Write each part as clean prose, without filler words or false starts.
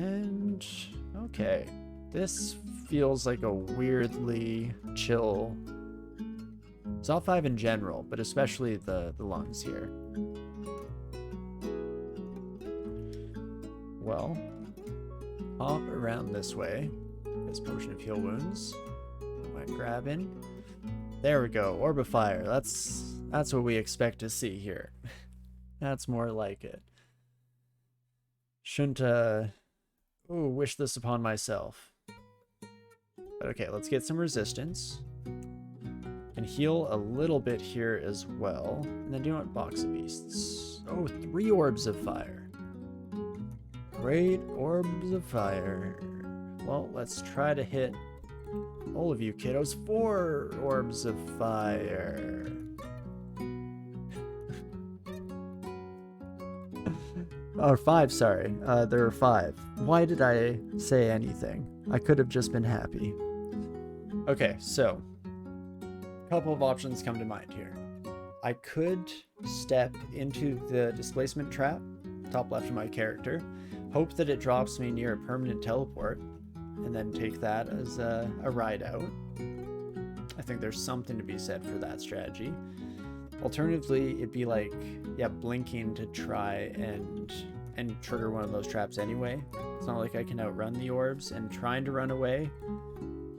And okay, this feels like a weirdly chill Zot 5 in general, but especially the lungs here. Well, hop around this way. This potion of heal wounds. Might grab in. There we go. Orb of fire. That's what we expect to see here. That's more like it. Shouldn't wish this upon myself. But okay, let's get some resistance. And heal a little bit here as well. And then do you want box of beasts? Oh, 3 orbs of fire. Great orbs of fire. Well, let's try to hit all of you kiddos. 4 orbs of fire. Or 5, sorry. There are 5. Why did I say anything? I could have just been happy. Okay, so a couple of options come to mind here. I could step into the displacement trap, top left of my character, hope that it drops me near a permanent teleport, and then take that as a ride out. I think there's something to be said for that strategy. Alternatively, it'd be like, yeah, blinking to try and trigger one of those traps anyway. It's not like I can outrun the orbs, and trying to run away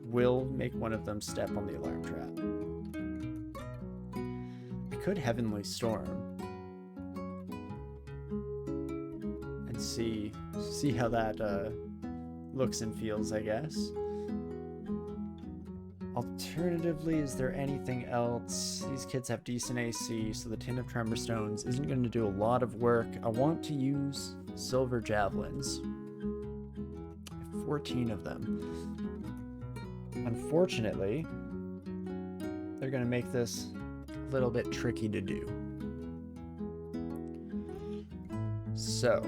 will make one of them step on the alarm trap. I could Heavenly Storm and see how that looks and feels, I guess. Alternatively, is there anything else? These kids have decent AC, so the Tin of Tremor Stones isn't going to do a lot of work. I want to use Silver Javelins. I have 14 of them. Unfortunately, they're going to make this a little bit tricky to do. So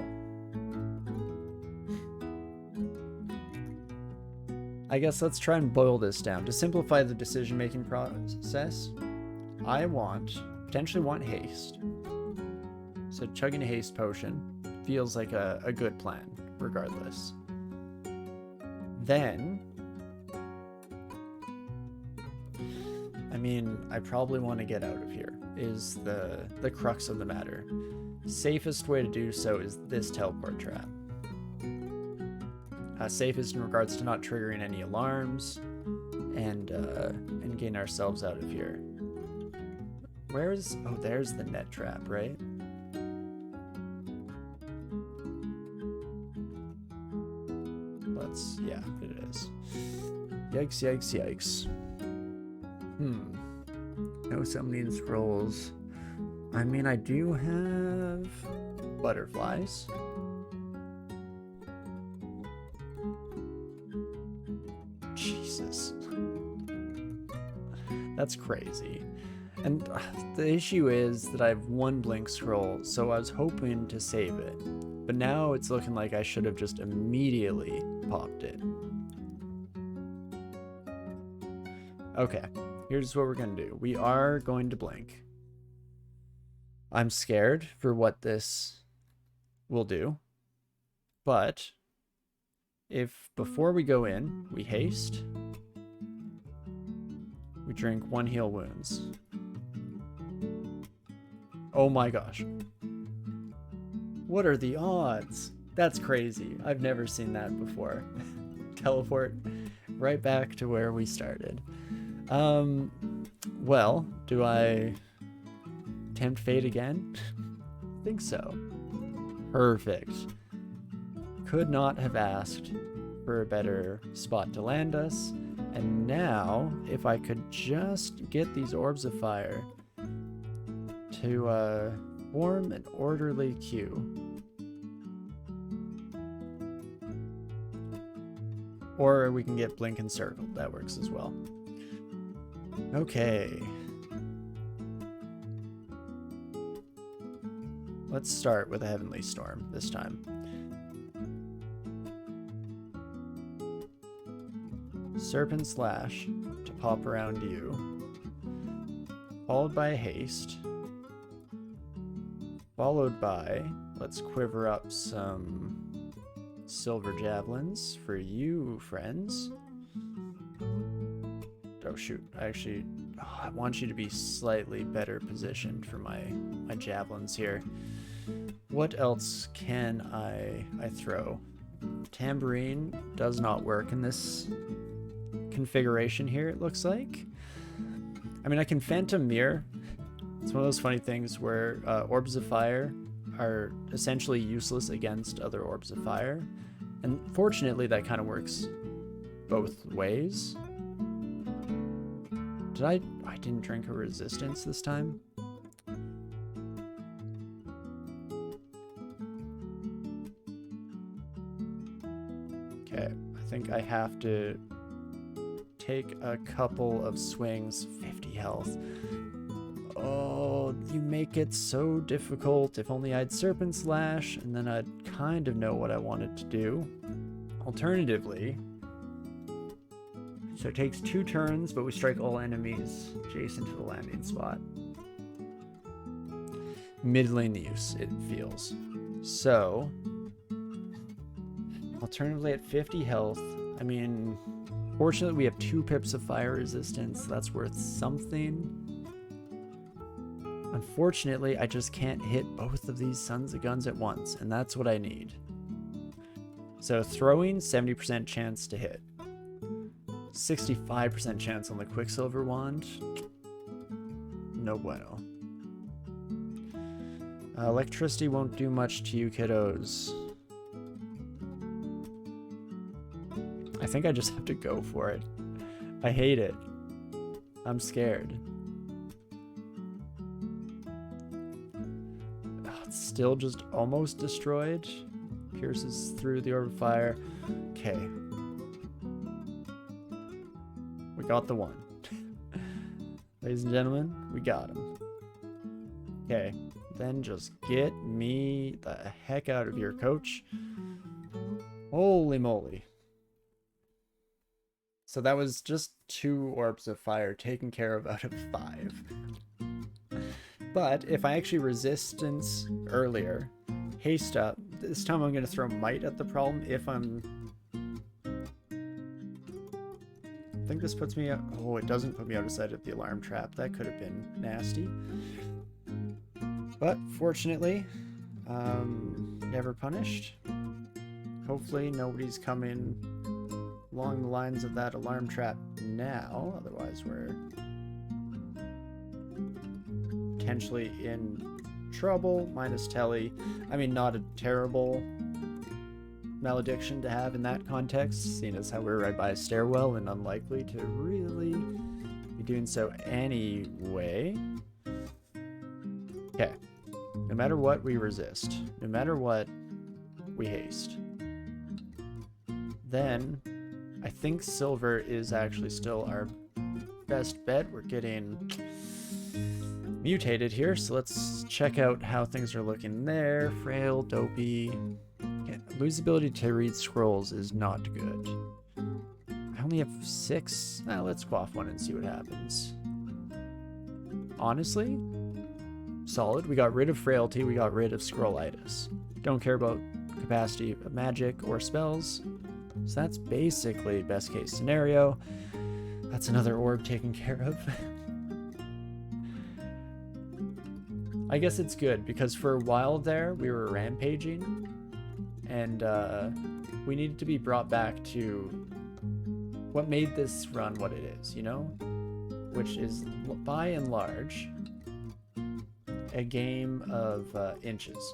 I guess let's try and boil this down. To simplify the decision-making process, I potentially want haste. So chugging a haste potion feels like a good plan, regardless. Then, I mean, I probably want to get out of here, is the crux of the matter. Safest way to do so is this teleport trap. Safest in regards to not triggering any alarms, and getting ourselves out of here. There's the net trap, right? Yeah, it is. Yikes, yikes, yikes. No summoning scrolls. I mean, I do have butterflies. Jesus. That's crazy. And the issue is that I have 1 blink scroll, so I was hoping to save it. But now it's looking like I should have just immediately popped it. Okay, here's what we're going to do. We are going to blink. I'm scared for what this will do. But if before we go in, we haste, we drink 1 heal wounds. Oh my gosh. What are the odds? That's crazy. I've never seen that before. Teleport right back to where we started. Well, do I tempt fate again? I think so. Perfect. Could not have asked for a better spot to land us. And now, if I could just get these orbs of fire to form an orderly queue. Or we can get blink and circle. That works as well. Okay. Let's start with a Heavenly Storm this time. Serpent Slash to pop around you. Followed by haste. Followed by, let's quiver up some silver javelins for you, friends. Oh shoot, I want you to be slightly better positioned for my javelins here. What else can I throw? Tambourine does not work in this configuration here, it looks like. I mean, I can Phantom Mirror. It's one of those funny things where orbs of fire are essentially useless against other orbs of fire. And fortunately, that kind of works both ways. I didn't drink a resistance this time. Okay, I think I have to take a couple of swings. 50 health. Oh, you make it so difficult. If only I had Serpent Slash, and then I'd kind of know what I wanted to do. Alternatively, so it takes 2 turns, but we strike all enemies adjacent to the landing spot. Middling use, it feels. So, alternatively at 50 health, I mean, fortunately we have 2 pips of fire resistance, so that's worth something. Unfortunately, I just can't hit both of these sons of guns at once, and that's what I need. So throwing, 70% chance to hit. 65% chance on the Quicksilver Wand. No bueno. Electricity won't do much to you kiddos. I think I just have to go for it. I hate it. I'm scared. It's still just almost destroyed. Pierces through the orb of fire. Okay. We got the one. Ladies and gentlemen, we got him. Okay, then just get me the heck out of here, coach. Holy moly. So that was just 2 orbs of fire taken care of out of 5. But if I actually resistance earlier, haste up, this time I'm going to throw might at the problem if I'm... I think this puts me out... Oh, it doesn't put me out of sight of the alarm trap. That could have been nasty. But fortunately, never punished. Hopefully nobody's coming along the lines of that alarm trap now. Otherwise we're potentially in trouble. Minus Telly. I mean, not a terrible malediction to have in that context, seeing as how we're right by a stairwell and unlikely to really be doing so anyway. Okay. No matter what, we resist. No matter what, we haste. Then, I think silver is actually still our best bet. We're getting mutated here, so let's check out how things are looking there. Frail, dopey. Okay. Lose ability to read scrolls is not good. I only have 6. Let's quaff one and see what happens. Honestly, solid. We got rid of frailty, we got rid of scrollitis. Don't care about capacity of magic or spells. So that's basically best case scenario. That's another orb taken care of. I guess it's good because for a while there we were rampaging and we needed to be brought back to what made this run what it is, you know? Which is by and large a game of inches.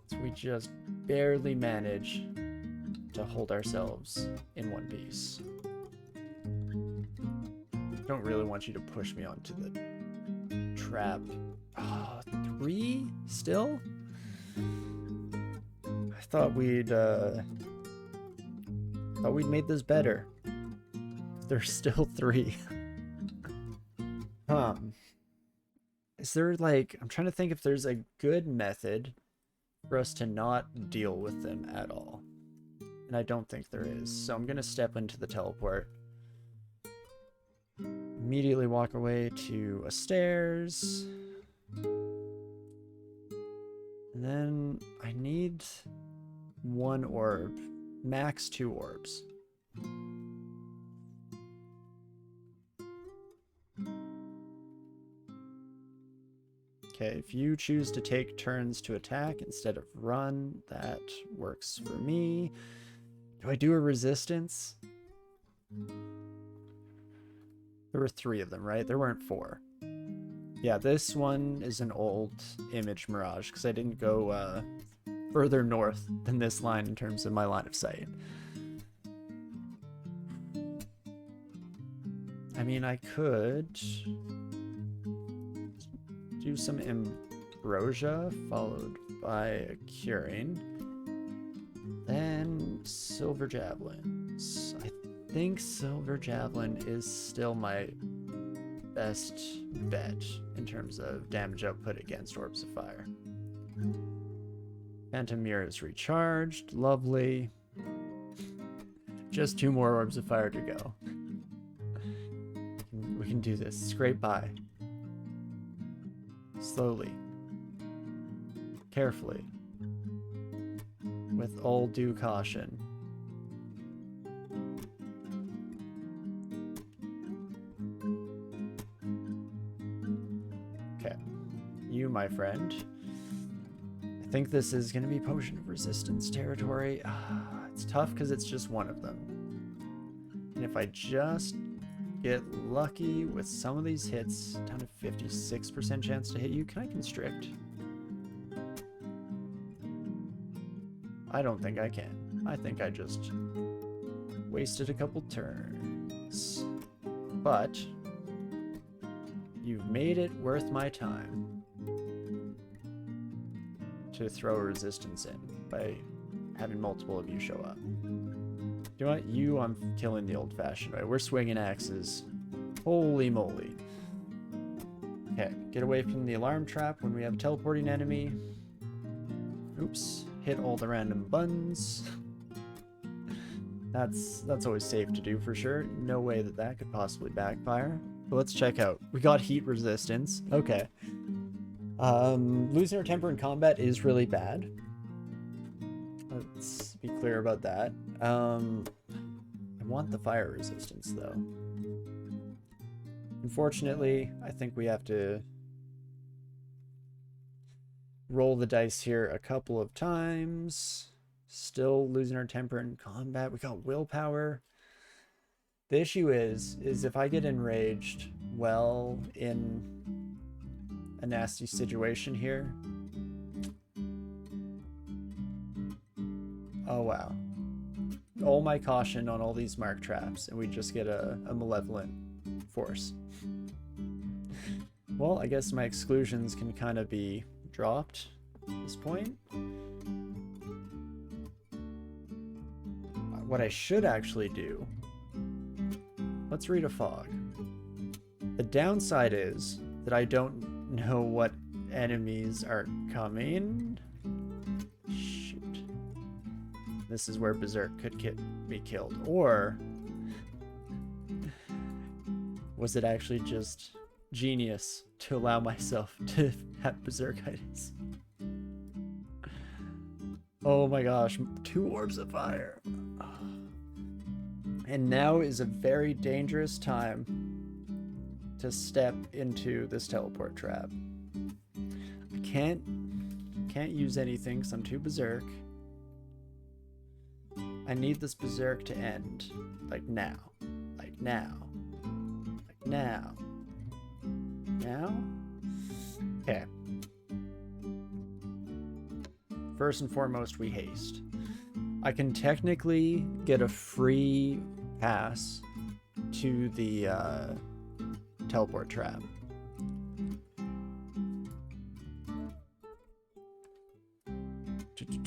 So we just barely manage to hold ourselves in one piece. Don't really want you to push me onto the trap. 3 still? I thought we'd made this better. There's still 3. Is there like, I'm trying to think if there's a good method for us to not deal with them at all. And I don't think there is. So I'm gonna step into the teleport. Immediately walk away to a stairs. And then I need 1 orb, max 2 orbs. Okay, if you choose to take turns to attack instead of run, that works for me. Do I do a resistance? There were 3 of them, right? There weren't 4. Yeah, this one is an old image mirage because I didn't go further north than this line in terms of my line of sight. I mean, I could do some ambrosia followed by a curing, then silver javelins. I think silver javelin is still my best bet in terms of damage output against orbs of fire. Phantom mirror is recharged, lovely. Just 2 more orbs of fire to go. We can do this. Scrape by. Slowly. Carefully. With all due caution. Okay. You, my friend. I think this is going to be Potion of Resistance territory. It's tough because it's just one of them. And if I just get lucky with some of these hits, down to 56% chance to hit you, can I constrict? I don't think I can. I think I just wasted a couple turns. But you've made it worth my time to throw a resistance in by having multiple of you show up. You know what? You, I'm killing the old-fashioned way. We're swinging axes. Holy moly. Okay, get away from the alarm trap when we have a teleporting enemy. Oops. Hit all the random buttons. That's always safe to do for sure. No way that that could possibly backfire. But let's check out. We got heat resistance. Okay. Losing our temper in combat is really bad. Let's be clear about that. I want the fire resistance though. Unfortunately, I think we have to roll the dice here a couple of times. Still losing our temper in combat. We got willpower. The issue is if I get enraged well in a nasty situation here. Oh wow. All my caution on all these mark traps, and we just get a malevolent force. Well, I guess my exclusions can kind of be dropped at this point. What I should actually do, let's read a fog. The downside is that I don't know what enemies are coming. Shoot. This is where Berserk could be killed. Or was it actually just genius to allow myself to have Berserkitis? Oh my gosh, 2 orbs of fire. And now is a very dangerous time to step into this teleport trap. I can't use anything because I'm too berserk. I need this berserk to end. Like now. Like now. Like now. Now? Okay. First and foremost, we haste. I can technically get a free pass to the teleport trap.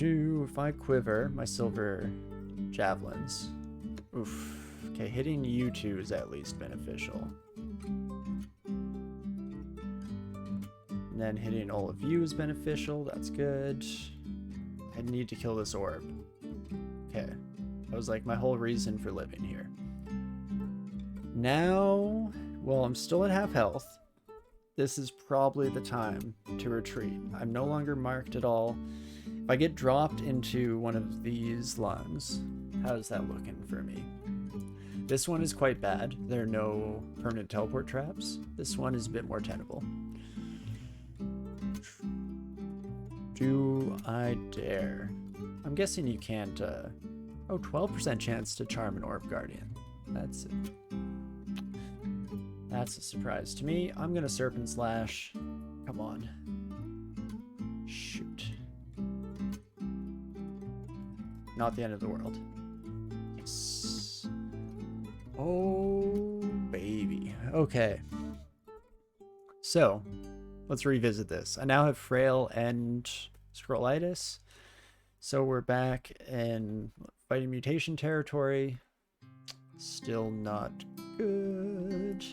If I quiver my silver javelins. Oof. Okay, hitting you two is at least beneficial. And then hitting all of you is beneficial. That's good. I need to kill this orb. Okay. That was like my whole reason for living here. Now, well, I'm still at half health. This is probably the time to retreat. I'm no longer marked at all. If I get dropped into one of these lungs, how's that looking for me? This one is quite bad. There are no permanent teleport traps. This one is a bit more tenable. Do I dare? I'm guessing you can't, oh, 12% chance to charm an Orb Guardian. That's a surprise to me. I'm gonna Serpent Slash. Come on. Shoot. Not the end of the world. Yes. Oh, baby. Okay. So, let's revisit this. I now have Frail and Scrollitis. So we're back in fighting mutation territory. Still not good.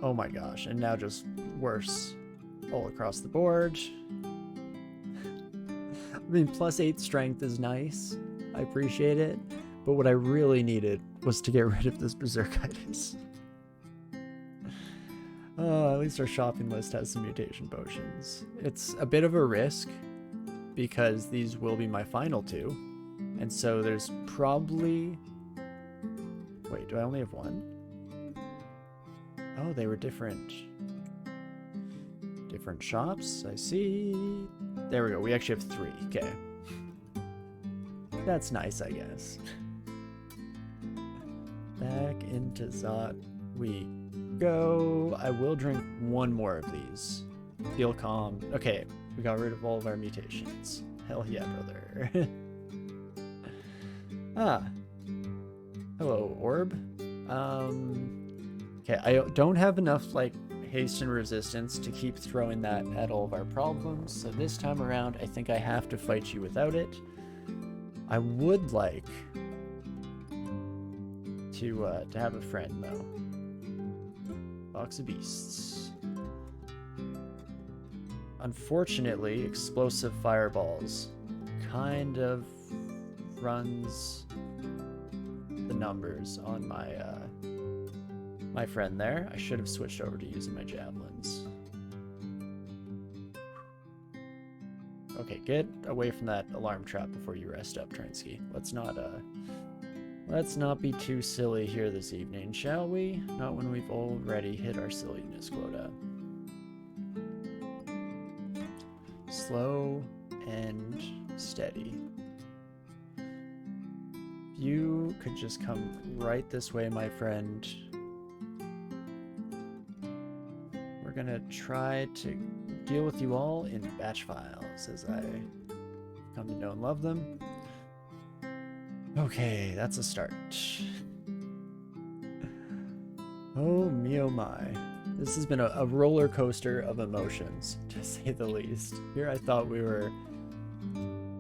Oh my gosh, and now just worse all across the board. I mean, +8 strength is nice. I appreciate it. But what I really needed was to get rid of this Berserkitis. At least our shopping list has some mutation potions. It's a bit of a risk because these will be my final two. And so there's probably... Wait, do I only have one? Oh, they were different shops. I see. There we go. We actually have 3. Okay. That's nice, I guess. Back into Zot we go. I will drink one more of these. Feel calm. Okay, we got rid of all of our mutations. Hell yeah, brother. Ah. Hello, Orb. Okay, I don't have enough, like, haste and resistance to keep throwing that at all of our problems, so this time around I think I have to fight you without it. I would like to have a friend, though. Box of Beasts. Unfortunately, explosive fireballs kind of runs the numbers on my my friend there. I should have switched over to using my javelins. Okay, get away from that alarm trap before you rest up, Torinski. Let's not be too silly here this evening, shall we? Not when we've already hit our silliness quota. Slow and steady. You could just come right this way, my friend. We're gonna try to deal with you all in batch files as I come to know and love them. Okay, that's a start. Oh me oh my. This has been a roller coaster of emotions, to say the least. Here I thought we were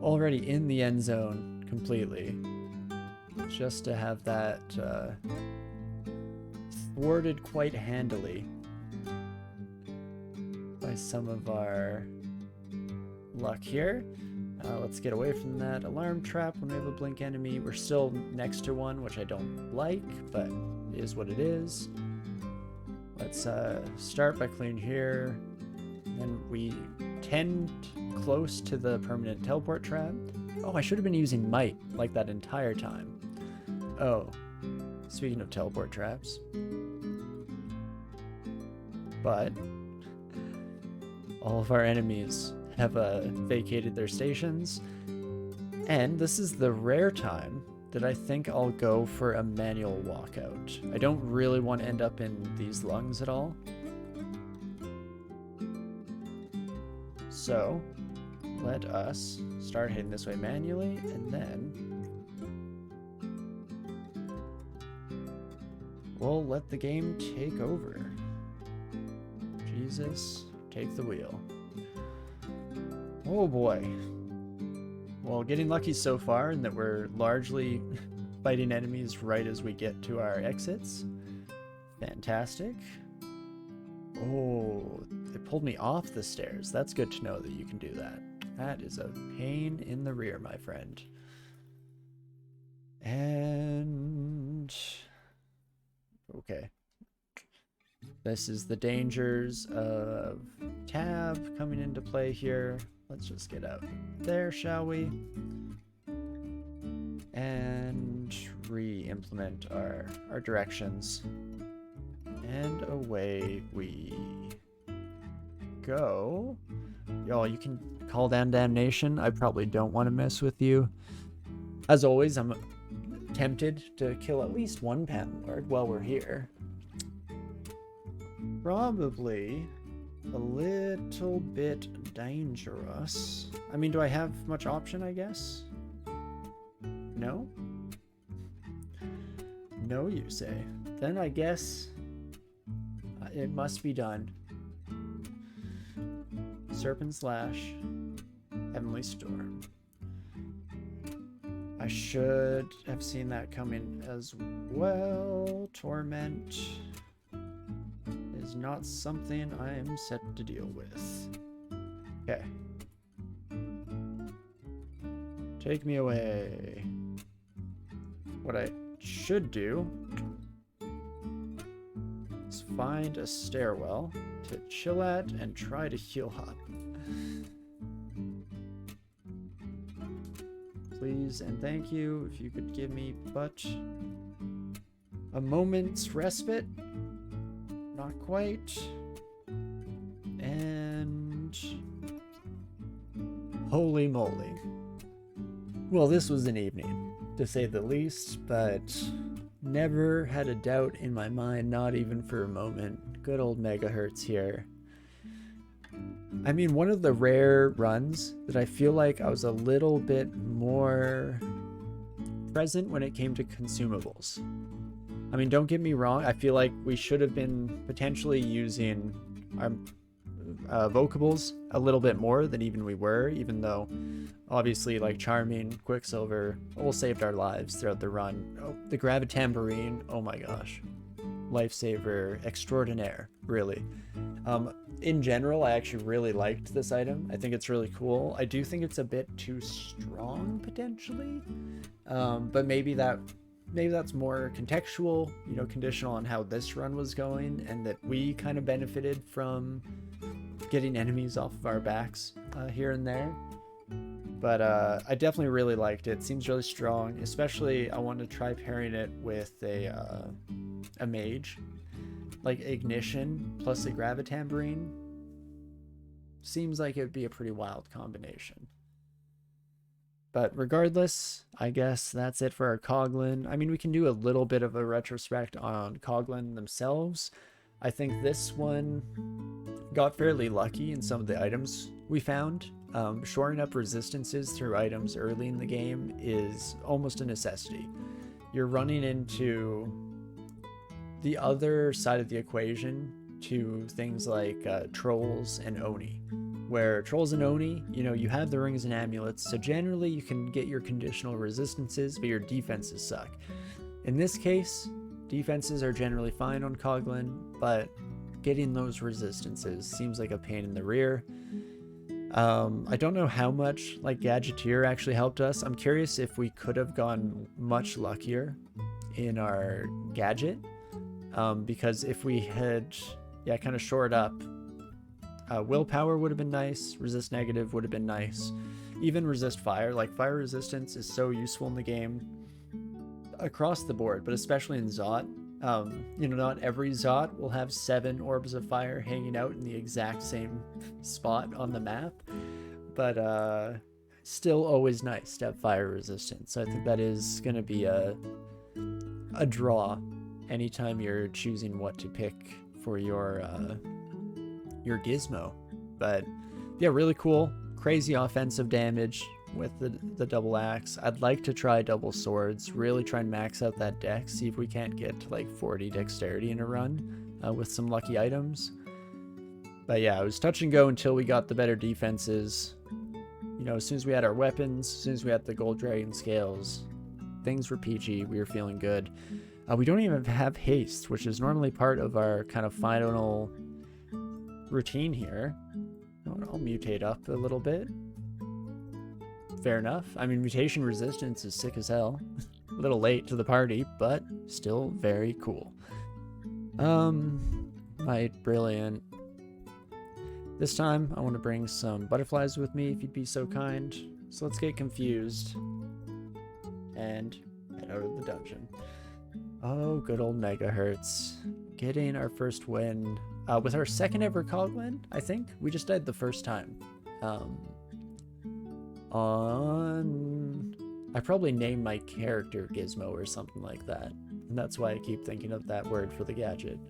already in the end zone completely. Just to have that thwarted quite handily by some of our luck here. Let's get away from that alarm trap when we have a blink enemy. We're still next to one, which I don't like, but it is what it is. Let's start by clearing here. Then we tend close to the permanent teleport trap. Oh, I should have been using Might like that entire time. Oh, speaking of teleport traps. But all of our enemies have vacated their stations. And this is the rare time that I think I'll go for a manual walkout. I don't really want to end up in these lungs at all. So let us start heading this way manually, and then we'll let the game take over. Jesus, take the wheel. Oh boy. Well, getting lucky so far in that we're largely fighting enemies right as we get to our exits. Fantastic. Oh, they pulled me off the stairs. That's good to know that you can do that. That is a pain in the rear, my friend. And... okay. This is the dangers of Tab coming into play here. let's just get out there, shall we? And re-implement our directions. And away we go. Y'all, you can call down damnation. I probably don't want to mess with you. As always, I'm tempted to kill at least one Patent Lord while we're here. Probably a little bit dangerous. I mean, do I have much option, I guess? No? No, you say. Then I guess it must be done. Serpent Slash, Heavenly Storm. I should have seen that coming as well. Torment is not something I am set to deal with. Okay. Take me away. What I should do is find a stairwell to chill at and try to heal up. Please and thank you. If you could give me but a moment's respite. Not quite. And holy moly. Well, this was an evening, to say the least, but never had a doubt in my mind, not even for a moment. Good old megahertz here. I mean, one of the rare runs that I feel like I was a little bit more present when it came to consumables. I mean, don't get me wrong, I feel like we should have been potentially using our vocables a little bit more than even we were, even though obviously like Charming, Quicksilver all saved our lives throughout the run. Oh, the Gravitambourine, oh my gosh. Lifesaver extraordinaire, really. In general, I actually really liked this item. I think it's really cool. I do think it's a bit too strong potentially, but maybe that's more contextual, you know, conditional on how this run was going, and that we kind of benefited from getting enemies off of our backs here and there. But I definitely really liked it. It seems really strong, especially I want to try pairing it with a mage. Like Ignition plus a Gravitambourine seems like it would be a pretty wild combination. But regardless, I guess that's it for our Coglin. I mean, we can do a little bit of a retrospect on Coglin themselves. I think this one got fairly lucky in some of the items we found. Shoring up resistances through items early in the game is almost a necessity. You're running into the other side of the equation to things like trolls and Oni, where trolls and Oni, you know, you have the rings and amulets, so generally you can get your conditional resistances, but your defenses suck. In this case, defenses are generally fine on Coglin, but getting those resistances seems like a pain in the rear. I don't know how much like Gadgeteer actually helped us. I'm curious if we could have gone much luckier in our gadget. Because if we had, kind of shored up, willpower would have been nice, resist negative would have been nice, even resist fire. Like, fire resistance is so useful in the game across the board, but especially in Zot. You know, not every Zot will have 7 orbs of fire hanging out in the exact same spot on the map, but still always nice to have fire resistance. So I think that is going to be a draw anytime you're choosing what to pick for your gizmo. But yeah, really cool, crazy offensive damage with the double axe. I'd like to try double swords, really try and max out that dex, see if we can't get to like 40 dexterity in a run with some lucky items. But yeah, it was touch and go until we got the better defenses. You know, as soon as we had our weapons, as soon as we had the gold dragon scales, things were peachy, we were feeling good. We don't even have haste, which is normally part of our kind of final routine here. I'll mutate up a little bit. Fair enough. I mean, mutation resistance is sick as hell. A little late to the party, but still very cool. Right, brilliant. This time, I want to bring some butterflies with me, if you'd be so kind. So let's get confused and head out of the dungeon. Oh, good old megahertz. Getting our first win with our second ever Coglin, I think. We just died the first time. I probably named my character Gizmo or something like that. And that's why I keep thinking of that word for the gadget.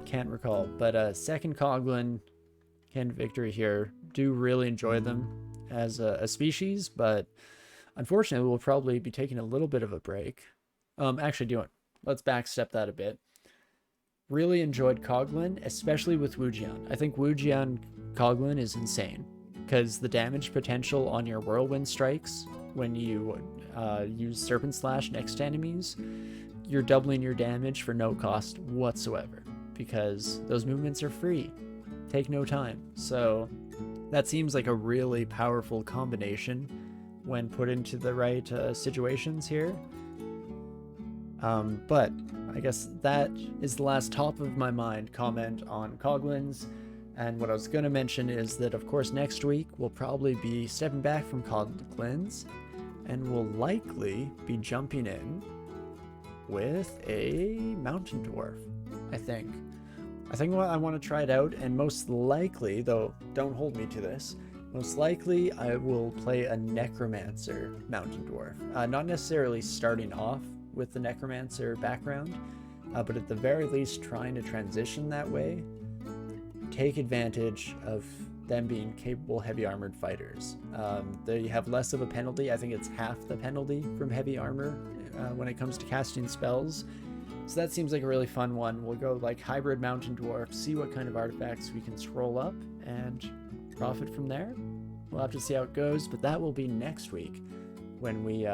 Can't recall. But second Coglin, candid victory here. Do really enjoy them as a species, but unfortunately we'll probably be taking a little bit of a break. Actually, let's backstep that a bit. Really enjoyed Coglin, especially with Wu Jian. I think Wu Jian Coglin is insane because the damage potential on your whirlwind strikes when you use Serpent Slash next to enemies, you're doubling your damage for no cost whatsoever because those movements are free, take no time. So that seems like a really powerful combination when put into the right situations here. But I guess that is the last top of my mind comment on Coglins. And what I was going to mention is that, of course, next week we'll probably be stepping back from Coglins and we'll likely be jumping in with a mountain dwarf, I think. I want to try it out, and most likely, though don't hold me to this, most likely I will play a necromancer mountain dwarf. Not necessarily starting off with the necromancer background, but at the very least trying to transition that way, take advantage of them being capable heavy armored fighters. They have less of a penalty. I think it's half the penalty from heavy armor when it comes to casting spells. So that seems like a really fun one. We'll go like hybrid mountain dwarf, see what kind of artifacts we can scroll up and profit from there. We'll have to see how it goes, but that will be next week when we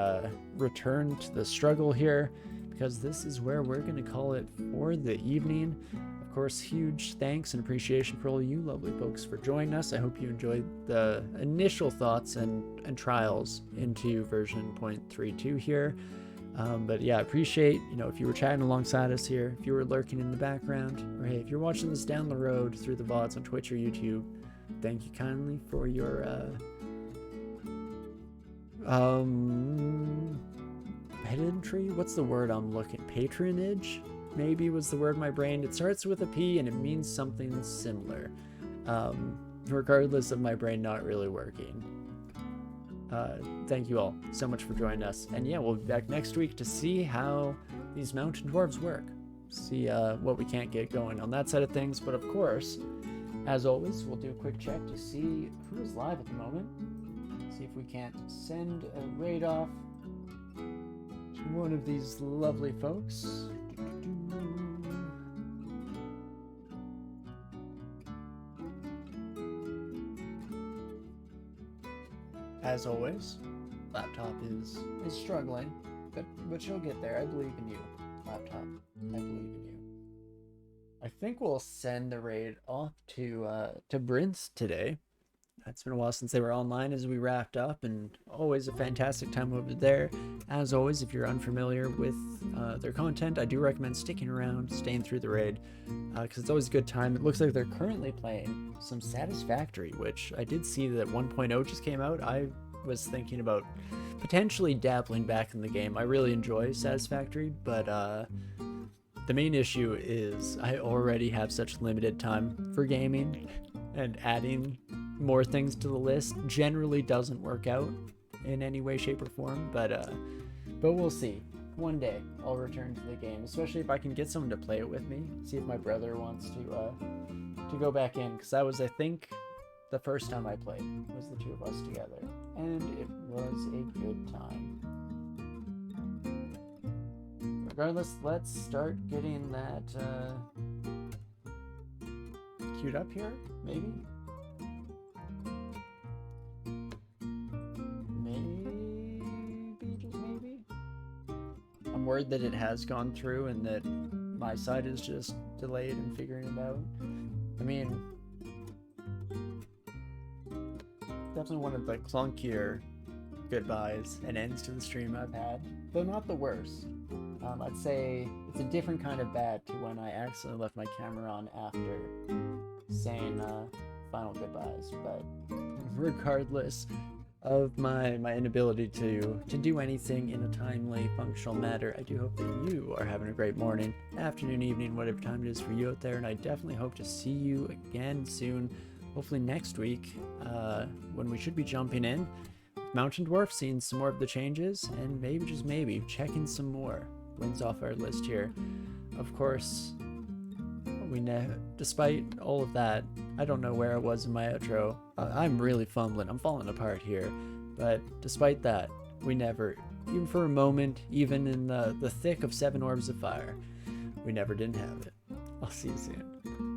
return to the struggle here, because this is where we're going to call it for the evening. Of course, huge thanks and appreciation for all you lovely folks for joining us. I hope you enjoyed the initial thoughts and trials into version 0.32 here. But yeah, I appreciate, if you were chatting alongside us here, if you were lurking in the background, or hey, if you're watching this down the road through the VODs on Twitch or YouTube, thank you kindly for your pedantry? What's the word I'm looking? Patronage? Maybe was the word in my brain. It starts with a P and it means something similar. Regardless of my brain not really working. Thank you all so much for joining us. And yeah, we'll be back next week to see how these mountain dwarves work. See what we can't get going on that side of things. But of course, as always, we'll do a quick check to see who is live at the moment. See if we can't send a raid off to one of these lovely folks. As always, laptop is struggling, but she'll get there. I believe in you, laptop. I believe in you. I think we'll send the raid off to Brintz today. It's been a while since they were online as we wrapped up, and always a fantastic time over there. As always, if you're unfamiliar with their content, I do recommend sticking around, staying through the raid, because it's always a good time. It looks like they're currently playing some Satisfactory, which I did see that 1.0 just came out. I was thinking about potentially dabbling back in the game. I really enjoy Satisfactory, but the main issue is I already have such limited time for gaming, and adding more things to the list generally doesn't work out in any way, shape, or form, but we'll see. One day I'll return to the game, especially if I can get someone to play it with me. See if my brother wants to go back in, because that was, I think, the first time I played was the two of us together, and it was a good time. Regardless, let's start getting that queued up here, maybe? I'm worried that it has gone through and that my side is just delayed and figuring it out. I mean, definitely one of the clunkier goodbyes and ends to the stream I've had, though not the worst. I'd say it's a different kind of bad to when I accidentally left my camera on after saying final goodbyes. But regardless of my inability to do anything in a timely, functional manner, I do hope that you are having a great morning, afternoon, evening, whatever time it is for you out there, and I definitely hope to see you again soon, hopefully next week, when we should be jumping in Mountain Dwarf, seeing some more of the changes, and maybe, just maybe, checking some more wins off our list here. Of course, despite all of that, I don't know where I was in my outro. I'm really fumbling. I'm falling apart here. But despite that, we never, even for a moment, even in the thick of 7 orbs of fire, we never didn't have it. I'll see you soon.